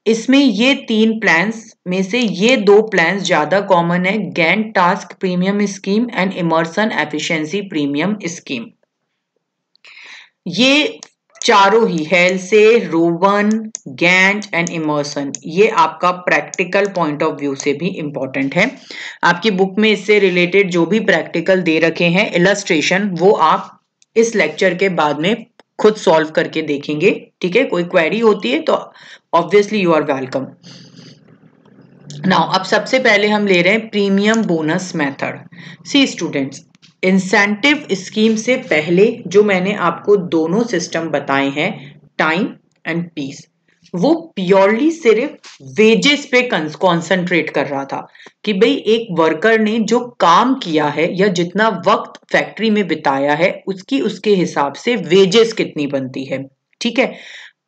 इसमें ये 3 प्लान्स में से ये 2 प्लान्स ज्यादा कॉमन है, Gantt task premium scheme and Emerson efficiency premium scheme. ये चारों ही Halsey, Rowan, Gantt and Emerson, ये आपका प्रैक्टिकल पॉइंट ऑफ व्यू से भी इंपॉर्टेंट है। आपकी बुक में इससे रिलेटेड जो भी प्रैक्टिकल दे रखे हैं इलस्ट्रेशन, वो आप इस लेक्चर के बाद में खुद सॉल्व करके देखेंगे। ठीक है, कोई क्वेरी होती है तो obviously you are welcome. Now अब सबसे पहले हम ले रहे हैं premium bonus method. See students, incentive scheme से पहले जो मैंने आपको दोनों सिस्टम बताए हैं, टाइम एंड पीस, वो प्योरली सिर्फ वेजेस पे कॉन्सेंट्रेट कर रहा था कि भाई एक वर्कर ने जो काम किया है या जितना वक्त फैक्ट्री में बिताया है उसकी उसके हिसाब से वेजेस कितनी बनती है। ठीक है,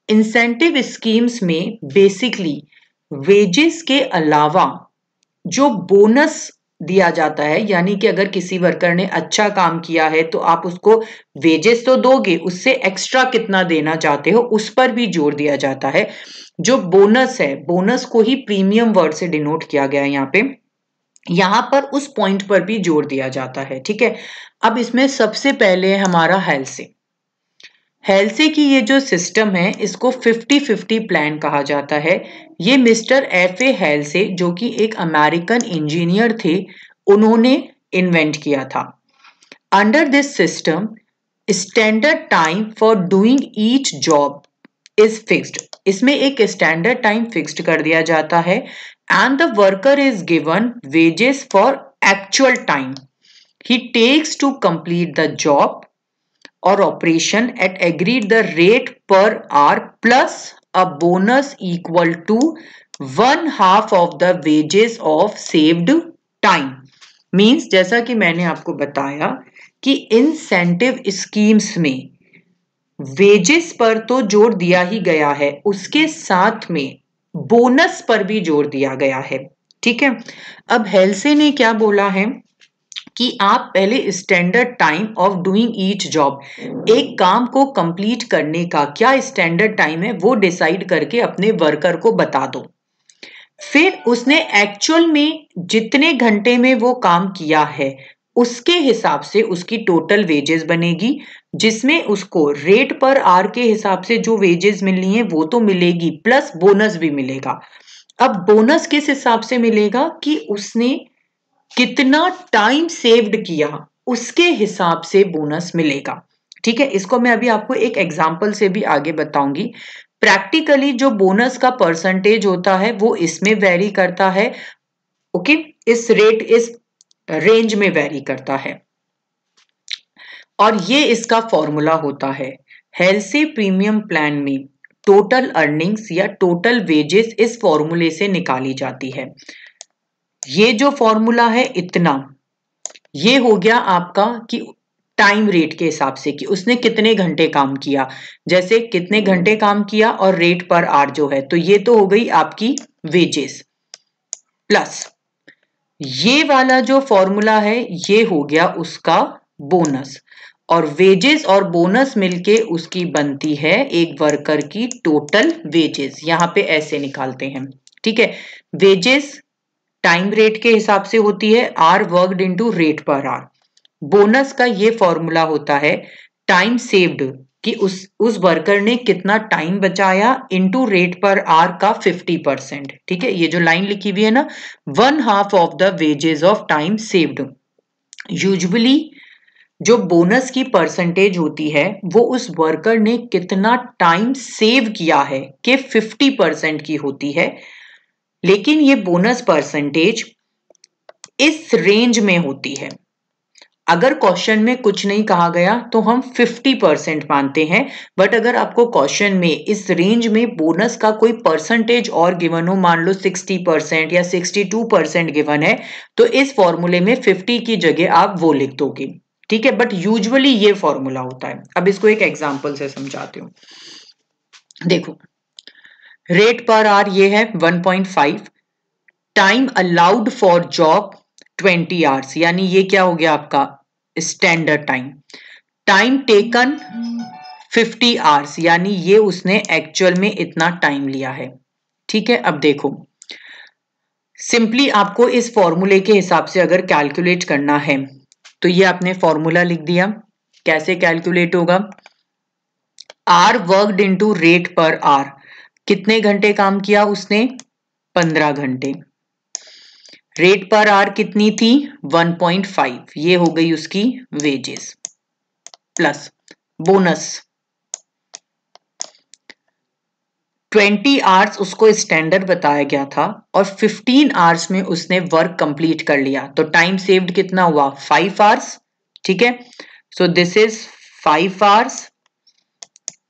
इंसेंटिव स्कीम्स में बेसिकली वेजेस के अलावा जो बोनस दिया जाता है, यानी कि अगर किसी वर्कर ने अच्छा काम किया है तो आप उसको वेजेस तो दोगे, उससे एक्स्ट्रा कितना देना चाहते हो उस पर भी जोर दिया जाता है। जो बोनस है, बोनस को ही प्रीमियम वर्ड से डिनोट किया गया है यहाँ पे, यहाँ पर उस पॉइंट पर भी जोर दिया जाता है। ठीक है, अब इसमें सबसे पहले हमारा हेल्से। हेल्से की ये जो सिस्टम है इसको 50-50 प्लान कहा जाता है। ये मिस्टर एफ ए हेल्से, जो कि एक अमेरिकन इंजीनियर थे, उन्होंने इन्वेंट किया था। Under this system standard time for doing each job is fixed. इसमें एक स्टैंडर्ड टाइम फिक्स्ड कर दिया जाता है and the worker is given wages for actual time he takes to complete the job और operation at agreed the rate per hour plus a bonus equal to 1/2 of the wages of saved time. Means जैसा कि मैंने आपको बताया कि incentive schemes में wages पर तो जोर दिया ही गया है, उसके साथ में बोनस पर भी जोर दिया गया है। ठीक है, अब हेल्से ने क्या बोला है कि आप पहले standard time of doing each job, एक काम को कंप्लीट करने का क्या स्टैंडर्ड टाइम है वो डिसाइड करके अपने वर्कर को बता दो। फिर उसने एक्चुअल में जितने घंटे में वो काम किया है उसके हिसाब से उसकी टोटल वेजेस बनेगी, जिसमें उसको रेट पर आवर के हिसाब से जो वेजेस मिलनी है वो तो मिलेगी, प्लस बोनस भी मिलेगा। अब बोनस किस हिसाब से मिलेगा कि उसने कितना टाइम सेव्ड किया उसके हिसाब से बोनस मिलेगा। ठीक है, इसको मैं अभी आपको एक एग्जांपल से भी आगे बताऊंगी। प्रैक्टिकली जो बोनस का परसेंटेज होता है वो इसमें वेरी करता है। ओके, इस रेंज में वेरी करता है और ये इसका फॉर्मूला होता है। हेल्से प्रीमियम प्लान में टोटल अर्निंग्स या टोटल वेजेस इस फॉर्मूले से निकाली जाती है। ये जो फॉर्मूला है इतना, ये हो गया आपका कि टाइम रेट के हिसाब से कि उसने कितने घंटे काम किया, जैसे कितने घंटे काम किया और रेट पर आवर जो है, तो ये तो हो गई आपकी वेजेस, प्लस ये वाला जो फॉर्मूला है ये हो गया उसका बोनस, और वेजेस और बोनस मिलके उसकी बनती है एक वर्कर की टोटल वेजेस। यहां पे ऐसे निकालते हैं। ठीक है, वेजेस टाइम रेट के हिसाब से होती है, hours worked into rate per hour. Bonus का ये फॉर्मूला होता है टाइम सेव्ड कि उस वर्कर ने कितना टाइम बचाया इनटू रेट पर आवर का 50%। ठीक है, ये जो लाइन लिखी हुई है ना, 1/2 of the wages of time saved. Usually जो बोनस की परसेंटेज होती है वो उस वर्कर ने कितना टाइम सेव किया है कि 50% की होती है, लेकिन ये बोनस परसेंटेज इस रेंज में होती है। अगर क्वेश्चन में कुछ नहीं कहा गया तो हम 50% मानते हैं, बट अगर आपको क्वेश्चन में इस रेंज में बोनस का कोई परसेंटेज और गिवन हो, मान लो 60% या 62% गिवन है, तो इस फॉर्मूले में 50 की जगह आप वो लिख दोगे। ठीक है, बट यूजुअली ये फॉर्मूला होता है। अब इसको एक एग्जांपल से समझाती हूँ। देखो, रेट पर आवर ये है 1.5, time allowed for job 20 hours, यानी ये क्या हो गया आपका standard time. Time taken 50 hours, यानी ये उसने एक्चुअल में इतना टाइम लिया है। ठीक है, अब देखो सिंपली आपको इस फॉर्मूले के हिसाब से अगर कैलकुलेट करना है तो ये आपने फॉर्मूला लिख दिया। कैसे कैलकुलेट होगा, hours worked into rate per hour, कितने घंटे काम किया उसने, 15 घंटे। रेट पर आवर कितनी थी, 1.5, ये हो गई उसकी वेजेस, प्लस बोनस 20 आवर्स उसको स्टैंडर्ड बताया गया था और 15 आवर्स में उसने वर्क कंप्लीट कर लिया, तो टाइम सेव्ड कितना हुआ, 5 आवर्स। ठीक है, so this is 5 hours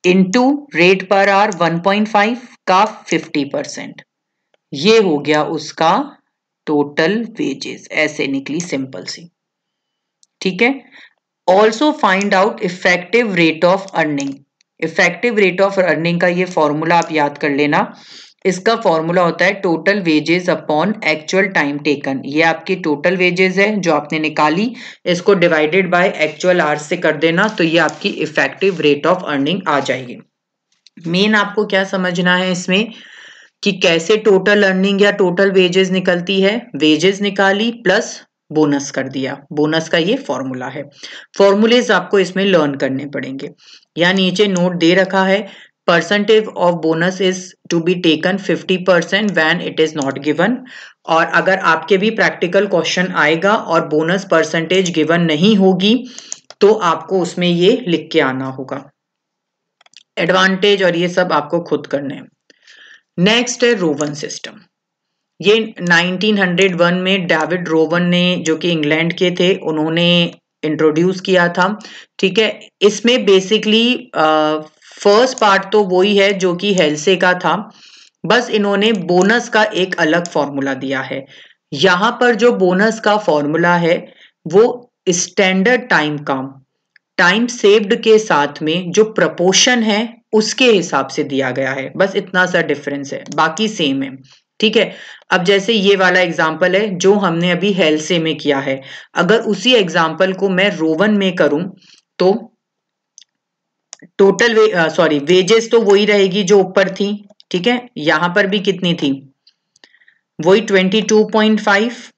into rate per our 1.5 का 50%, ये हो गया उसका टोटल वेजेस। ऐसे निकली सिंपल सी। ठीक है, also find out effective rate of earning. Effective rate of earning का ये फॉर्मूला आप याद कर लेना। इसका फॉर्मूला होता है total wages upon actual time taken. ये आपकी टोटल वेजेस है जो आपने निकाली, इसको डिवाइडेड बाय एक्चुअल आवर्स से कर देना, तो ये आपकी इफेक्टिव रेट ऑफ अर्निंग आ जाएगी। मेन आपको क्या समझना है इसमें कि कैसे टोटल अर्निंग या टोटल वेजेस निकलती है। वेजेस निकाली प्लस बोनस कर दिया, बोनस का ये फॉर्मूला है। फॉर्मूलेज आपको इसमें लर्न करने पड़ेंगे। यहाँ नीचे नोट दे रखा है, percentage of bonus is to be taken 50% when it is not given. और अगर आपके भी प्रैक्टिकल क्वेश्चन आएगा और बोनस परसेंटेज गिवन नहीं होगी तो आपको उसमें ये लिख के आना होगा। एडवांटेज और ये सब आपको खुद करने हैं। नेक्स्ट है रोवन सिस्टम। ये 1901 में डेविड रोवन ने, जो कि इंग्लैंड के थे, उन्होंने इंट्रोड्यूस किया था। ठीक है, इसमें बेसिकली फर्स्ट पार्ट तो वही है जो कि हेल्से का था, बस इन्होंने बोनस का एक अलग फॉर्मूला दिया है। यहां पर जो बोनस का फॉर्मूला है वो स्टैंडर्ड टाइम सेव्ड के साथ में जो प्रपोर्शन है उसके हिसाब से दिया गया है, बस इतना सा डिफरेंस है, बाकी सेम है। ठीक है, अब जैसे ये वाला एग्जाम्पल है जो हमने अभी हेल्से में किया है, अगर उसी एग्जाम्पल को मैं रोवन में करूं तो टोटल वेजेस तो वही रहेगी जो ऊपर थी। ठीक है, यहां पर भी कितनी थी, वही 22.5,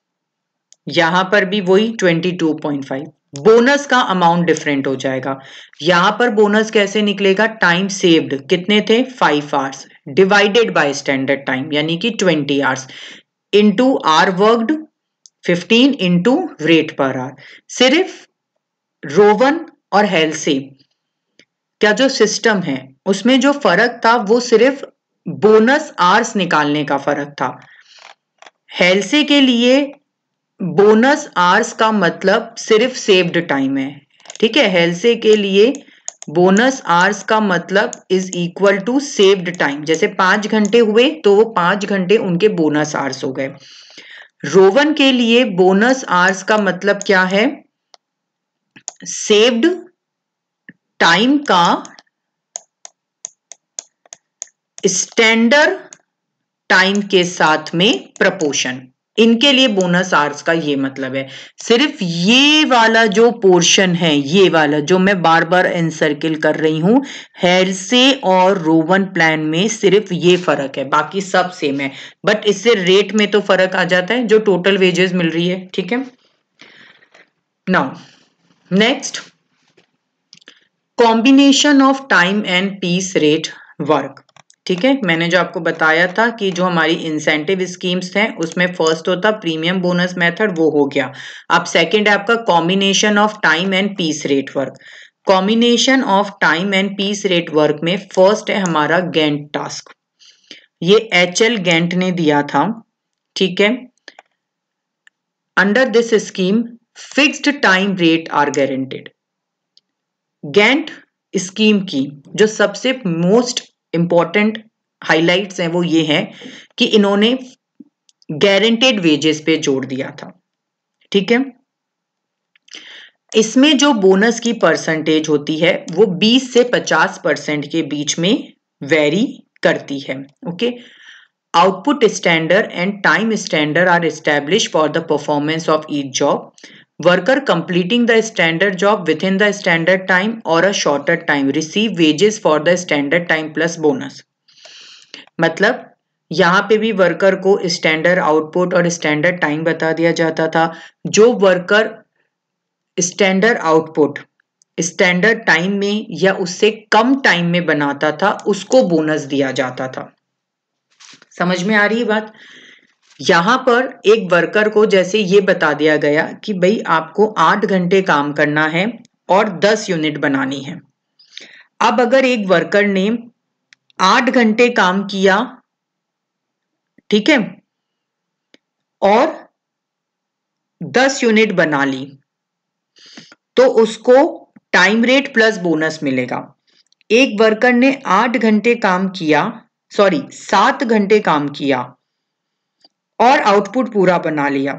यहां पर भी वही 22.5। बोनस का अमाउंट डिफरेंट हो जाएगा। यहां पर बोनस कैसे निकलेगा, टाइम सेव्ड कितने थे 5 hours divided by standard time यानी कि 20 hours into hours worked 15 into rate per hour. सिर्फ रोवन और हेल्से का जो सिस्टम है उसमें जो फर्क था वो सिर्फ बोनस आवर्स निकालने का फर्क था। हेल्से के लिए बोनस आवर्स का मतलब सिर्फ सेव्ड टाइम है। ठीक है, हेल्से के लिए बोनस आवर्स का मतलब is equal to saved time, जैसे 5 घंटे हुए तो वो 5 घंटे उनके बोनस आवर्स हो गए। रोवन के लिए बोनस आवर्स का मतलब क्या है, सेव्ड टाइम का स्टैंडर्ड टाइम के साथ में प्रपोर्शन। इनके लिए बोनस आवर्स का ये मतलब है। सिर्फ ये वाला जो पोर्शन है, ये वाला जो मैं बार बार एनसर्किल कर रही हूं, हेल्से और रोवन प्लान में सिर्फ ये फर्क है, बाकी सब सेम है, बट इससे रेट में तो फर्क आ जाता है जो टोटल वेजेस मिल रही है। ठीक है, now next, combination of time and piece rate work. ठीक है, मैंने जो आपको बताया था कि जो हमारी इंसेंटिव स्कीम्स हैं उसमें फर्स्ट होता प्रीमियम बोनस मेथड, वो हो गया। अब सेकंड है आपका combination of time and piece rate work. Combination of time and piece rate work में फर्स्ट है हमारा गैंट टास्क। ये एचएल गैंट ने दिया था। ठीक है, under this scheme fixed time rate are guaranteed. Gantt scheme की जो सबसे मोस्ट इंपॉर्टेंट हाइलाइट्स हैं वो ये हैं कि इन्होंने गारंटेड वेजेस पे जोड़ दिया था। ठीक है, इसमें जो बोनस की परसेंटेज होती है वो 20 से 50% के बीच में वेरी करती है। Okay, output standard and time standard are establish for the performance of each job. Worker completing the standard job within the standard time or a shorter time receive wages for the standard time plus bonus। मतलब यहां पे भी worker को standard output और standard time बता दिया जाता था। जो worker standard output standard time में या उससे कम टाइम में बनाता था उसको बोनस दिया जाता था। समझ में आ रही है बात? यहां पर एक वर्कर को जैसे ये बता दिया गया कि भाई आपको 8 घंटे काम करना है और 10 यूनिट बनानी है। अब अगर एक वर्कर ने 8 घंटे काम किया, ठीक है, और 10 यूनिट बना ली तो उसको टाइम रेट प्लस बोनस मिलेगा। एक वर्कर ने 8 घंटे काम किया, 7 घंटे काम किया और आउटपुट पूरा बना लिया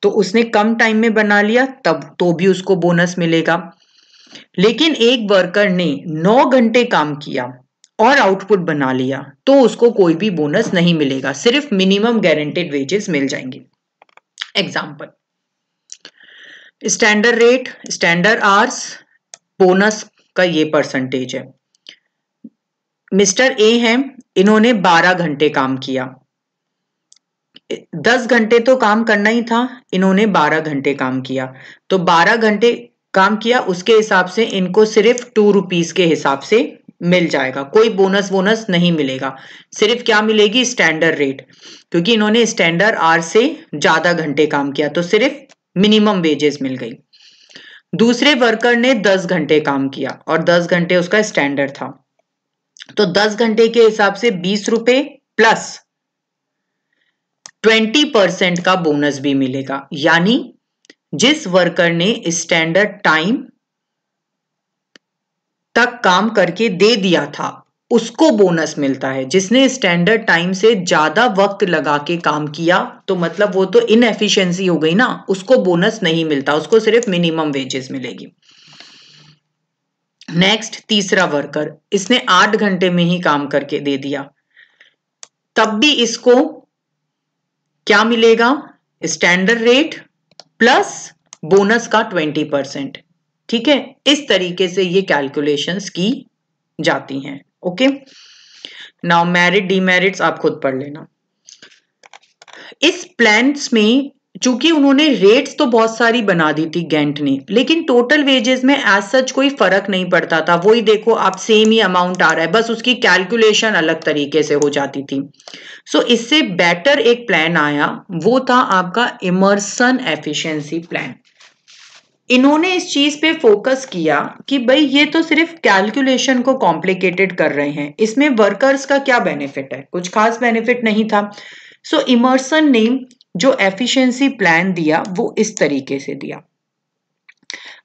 तो उसने कम टाइम में बना लिया तब तो भी उसको बोनस मिलेगा। लेकिन एक वर्कर ने 9 घंटे काम किया और आउटपुट बना लिया तो उसको कोई भी बोनस नहीं मिलेगा, सिर्फ मिनिमम गारंटेड वेजेस मिल जाएंगे। Example, standard rate, standard hours, bonus का ये परसेंटेज है। मिस्टर ए हैं, इन्होंने 12 घंटे काम किया, 10 घंटे तो काम करना ही था, इन्होंने 12 घंटे काम किया तो 12 घंटे काम किया उसके हिसाब से इनको सिर्फ 2 रुपीज के हिसाब से मिल जाएगा, कोई बोनस नहीं मिलेगा, सिर्फ क्या मिलेगी स्टैंडर्ड रेट, क्योंकि इन्होंने स्टैंडर्ड आवर से ज्यादा घंटे काम किया तो सिर्फ मिनिमम वेजेस मिल गई। दूसरे वर्कर ने 10 घंटे काम किया और 10 घंटे उसका स्टैंडर्ड था तो 10 घंटे के हिसाब से 20 रुपए प्लस 20% का बोनस भी मिलेगा। यानी जिस वर्कर ने स्टैंडर्ड टाइम तक काम करके दे दिया था उसको बोनस मिलता है। जिसने स्टैंडर्ड टाइम से ज्यादा वक्त लगा के काम किया तो मतलब वो तो इनएफिशिएंसी हो गई ना, उसको बोनस नहीं मिलता, उसको सिर्फ मिनिमम वेजेस मिलेगी। नेक्स्ट, तीसरा वर्कर, इसने 8 घंटे में ही काम करके दे दिया, तब भी इसको क्या मिलेगा? स्टैंडर्ड रेट प्लस बोनस का 20%। ठीक है, इस तरीके से ये कैलकुलेशंस की जाती हैं। ओके, नाउ मेरिट डीमेरिट्स आप खुद पढ़ लेना। इस प्लान्स में चूंकि उन्होंने रेट्स तो बहुत सारी बना दी थी गेंट ने, लेकिन टोटल वेजेस में एज सच कोई फर्क नहीं पड़ता था। वही देखो, आप सेम ही अमाउंट आ रहा है, बस उसकी कैलकुलेशन अलग तरीके से हो जाती थी। सो इससे बेटर एक प्लान आया, वो था आपका इमर्सन एफिशिएंसी प्लान। इन्होंने इस चीज पे फोकस किया कि भाई ये तो सिर्फ कैलकुलेशन को कॉम्प्लिकेटेड कर रहे हैं, इसमें वर्कर्स का क्या बेनिफिट है? कुछ खास बेनिफिट नहीं था। सो इमर्सन ने जो एफिशिएंसी प्लान दिया वो इस तरीके से दिया।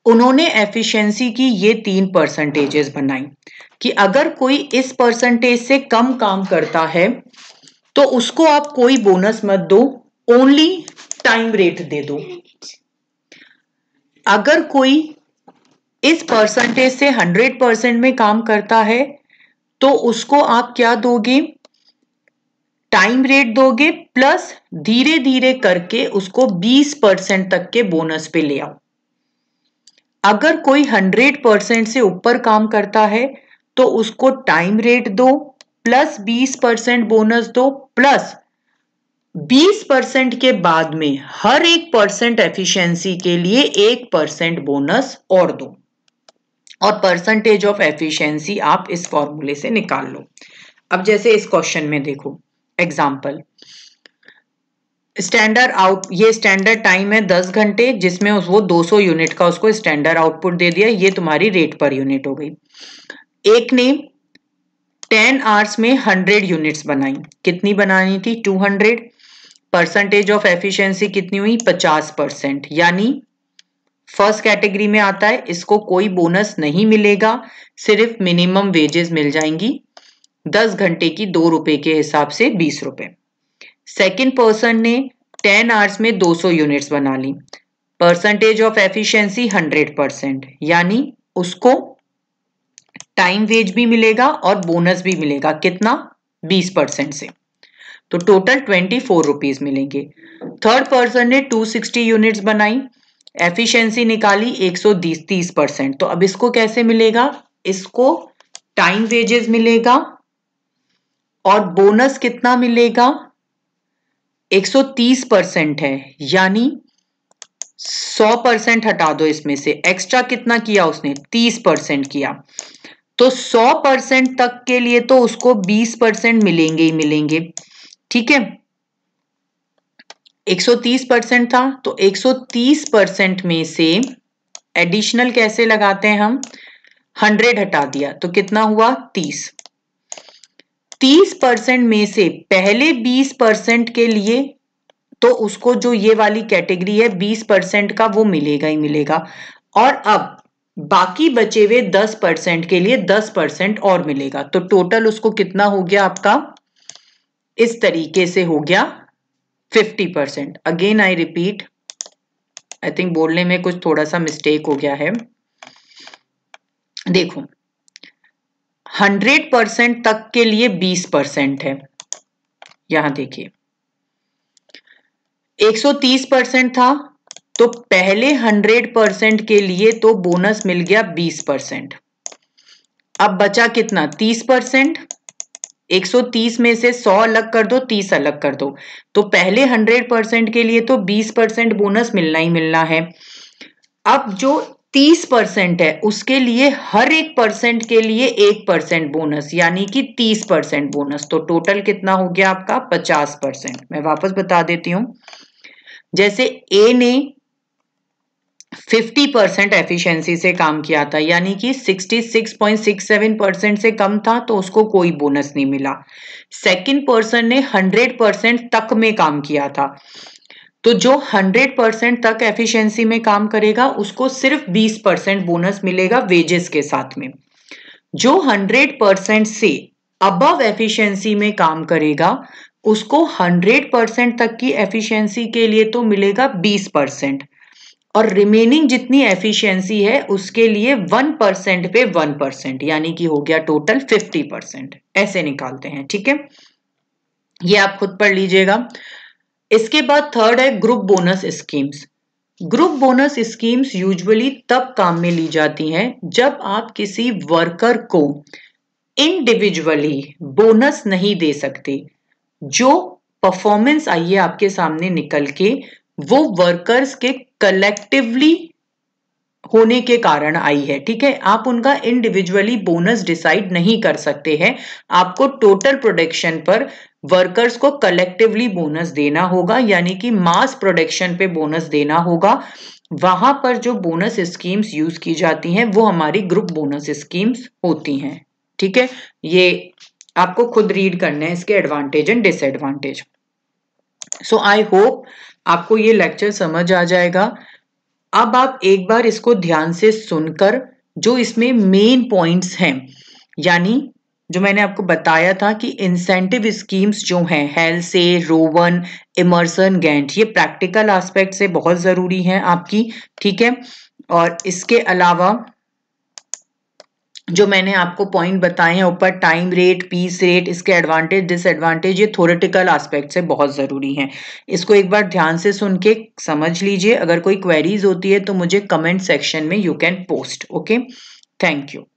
उन्होंने एफिशिएंसी की ये 3 परसेंटेजेस बनाई कि अगर कोई इस परसेंटेज से कम काम करता है तो उसको आप कोई बोनस मत दो, ओनली टाइम रेट दे दो। अगर कोई इस परसेंटेज से 100% में काम करता है तो उसको आप क्या दोगे? टाइम रेट दोगे प्लस धीरे धीरे करके उसको 20% तक के बोनस पे ले आओ। अगर कोई 100% से ऊपर काम करता है तो उसको टाइम रेट दो प्लस 20% बोनस दो, प्लस 20% के बाद में हर 1% एफिशिएंसी के लिए 1% बोनस और दो। और परसेंटेज ऑफ एफिशिएंसी आप इस फॉर्मूले से निकाल लो। अब जैसे इस क्वेश्चन में देखो, एग्जाम्पल, ये स्टैंडर्ड टाइम है 10 घंटे, जिसमें वो 200 यूनिट का उसको स्टैंडर्ड आउटपुट दे दिया। ये तुम्हारी रेट पर यूनिट हो गई। एक ने 10 आवर्स में 100 यूनिट्स बनाई। कितनी बनानी थी? 200। परसेंटेज ऑफ एफिशिएंसी कितनी हुई? 50%। यानी फर्स्ट कैटेगरी में आता है, इसको कोई बोनस नहीं मिलेगा, सिर्फ मिनिमम वेजेस मिल जाएंगी 10 घंटे की, 2 रुपए के हिसाब से 20 रुपए। सेकेंड पर्सन ने 10 आवर्स में 200 यूनिट्स बना ली। परसेंटेज ऑफ एफिशिएंसी 100%, यानी उसको टाइम वेज भी मिलेगा और बोनस भी मिलेगा। कितना? 20% से, तो टोटल 24 रुपीज मिलेंगे। थर्ड पर्सन ने 260 यूनिट्स बनाई, एफिशिएंसी निकाली 130%। तो अब इसको कैसे मिलेगा? इसको टाइम वेजेस मिलेगा और बोनस कितना मिलेगा? 130% है, यानी 100% हटा दो इसमें से, एक्स्ट्रा कितना किया उसने? 30% किया। तो 100% तक के लिए तो उसको 20% मिलेंगे ही मिलेंगे। ठीक है, 130% था तो 130% में से एडिशनल कैसे लगाते हैं हम? 100 हटा दिया तो कितना हुआ? 30। 30% में से पहले 20% के लिए तो उसको जो ये वाली कैटेगरी है 20% का वो मिलेगा ही मिलेगा, और अब बाकी बचे हुए 10% के लिए 10% और मिलेगा। तो टोटल उसको कितना हो गया आपका? इस तरीके से हो गया 50%। Again I repeat, I think बोलने में कुछ थोड़ा सा मिस्टेक हो गया है। देखो, 100% तक के लिए 20% है। यहां देखिए 130% था तो पहले 100% के लिए तो बोनस मिल गया 20%। अब बचा कितना? 30%। 130 में से 100 अलग कर दो, 30 अलग कर दो, तो पहले 100% के लिए तो 20% बोनस मिलना ही मिलना है। अब जो 30% है उसके लिए हर 1% के लिए 1% बोनस, यानी कि 30% बोनस। तो टोटल कितना हो गया आपका? 50%। मैं वापस बता देती हूं, जैसे ए ने 50% एफिशिएंसी से काम किया था, यानी कि 66.67% से कम था तो उसको कोई बोनस नहीं मिला। सेकंड पर्सन ने 100% तक में काम किया था, तो जो 100% तक एफिशिएंसी में काम करेगा उसको सिर्फ 20% बोनस मिलेगा वेजेस के साथ में। जो 100% से अबव एफिशिएंसी में काम करेगा उसको 100% तक की एफिशिएंसी के लिए तो मिलेगा 20%, और रिमेनिंग जितनी एफिशिएंसी है उसके लिए 1% पे 1%, यानी कि हो गया टोटल 50%। ऐसे निकालते हैं, ठीक है, ये आप खुद पढ़ लीजिएगा। इसके बाद थर्ड है group bonus schemes. Group bonus schemes usually तब काम में ली जाती हैं जब आप किसी वर्कर को इंडिविजुअली बोनस नहीं दे सकते। जो परफॉर्मेंस आई है आपके सामने निकल के, वो वर्कर्स के कलेक्टिवली होने के कारण आई है, ठीक है। आप उनका इंडिविजुअली बोनस डिसाइड नहीं कर सकते हैं, आपको टोटल प्रोडक्शन पर वर्कर्स को कलेक्टिवली बोनस देना होगा, यानी कि मास प्रोडक्शन पे बोनस देना होगा। वहां पर जो बोनस स्कीम्स यूज की जाती हैं वो हमारी ग्रुप बोनस स्कीम्स होती हैं, ठीक है। ये आपको खुद रीड करना है, इसके advantage and disadvantage. So I hope आपको ये लेक्चर समझ आ जाएगा। अब आप एक बार इसको ध्यान से सुनकर जो इसमें मेन पॉइंट्स हैं, यानी जो मैंने आपको बताया था कि इंसेंटिव स्कीम्स जो हैं हेल्से, रोवन, इमर्सन, गैंट, ये प्रैक्टिकल एस्पेक्ट से बहुत जरूरी हैं आपकी, ठीक है। और इसके अलावा जो मैंने आपको पॉइंट बताए हैं ऊपर, टाइम रेट, पीस रेट, इसके एडवांटेज डिसएडवांटेज, ये थ्योरेटिकल एस्पेक्ट से बहुत जरूरी हैं। इसको एक बार ध्यान से सुन के समझ लीजिए। अगर कोई क्वेरीज होती है तो मुझे कमेंट सेक्शन में you can post. Okay, thank you.